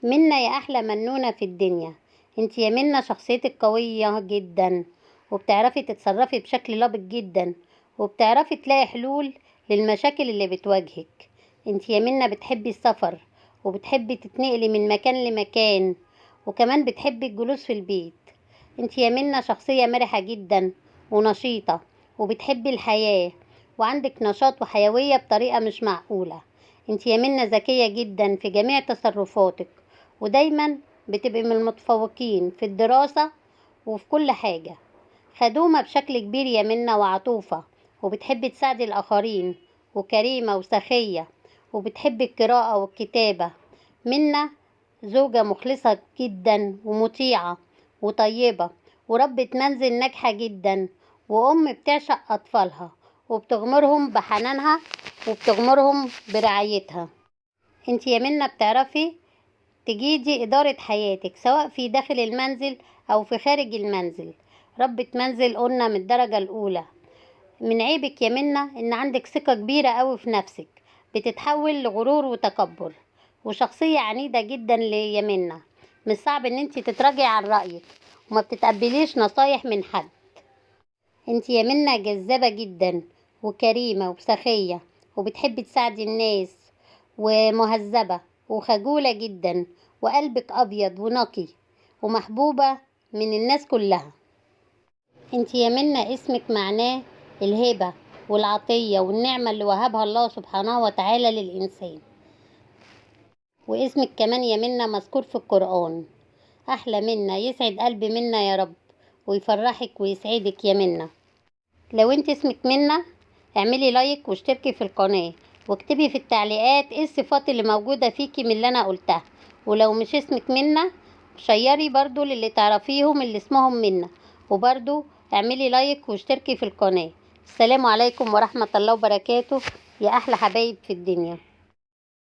منا يا احلى منونة في الدنيا. انت يا منا شخصيتك قوية جدا، وبتعرفي تتصرفي بشكل لبق جدا، وبتعرفي تلاقي حلول للمشاكل اللي بتواجهك. انت يا منا بتحبي السفر، وبتحبي تتنقلي من مكان لمكان، وكمان بتحبي الجلوس في البيت. انت يا منا شخصية مرحة جدا ونشيطة، وبتحبي الحياة، وعندك نشاط وحيوية بطريقة مش معقولة. انت يا منا ذكية جدا في جميع تصرفاتك، ودايما بتبقي من المتفوقين في الدراسة وفي كل حاجة. خدومة بشكل كبير يا منا وعطوفة، وبتحبي تساعدي الآخرين، وكريمة وسخية، وبتحبي القراءة والكتابة. منا زوجة مخلصة جدا ومطيعة وطيبة، وربة منزل ناجحة جدا، وأم بتعشق أطفالها، وبتغمرهم بحنانها، وبتغمرهم برعايتها. انت يا منا بتعرفي تجيدي إدارة حياتك، سواء في داخل المنزل أو في خارج المنزل. ربة منزل قلنا من الدرجة الأولى. من عيبك يا منا إن عندك ثقة كبيرة أوي في نفسك، بتتحول لغرور وتكبر، وشخصية عنيدة جدا يا منا. مش صعب إن انت تتراجعي عن رأيك، وما بتتقبليش نصايح من حد. انت يا منا جذابة جدا، وكريمة وسخية، وبتحبي تساعدي الناس، ومهذبة وخجولة جدا، وقلبك أبيض ونقي، ومحبوبة من الناس كلها. انت يا منا اسمك معناه الهبة والعطية والنعمة اللي وهبها الله سبحانه وتعالى للإنسان. واسمك كمان يا منا مذكور في القرآن. أحلى منا، يسعد قلب منا يا رب، ويفرحك ويسعدك يا منا. لو انت اسمك منا، اعملي لايك واشتركي في القناة، واكتبي في التعليقات ايه الصفات اللي موجودة فيكي من اللي انا قلتها. ولو مش اسمك منا، شيري برضو للي تعرفيهم اللي اسمهم منا، وبرضو اعملي لايك واشتركي في القناة. السلام عليكم ورحمة الله وبركاته، يا احلى حبايب في الدنيا.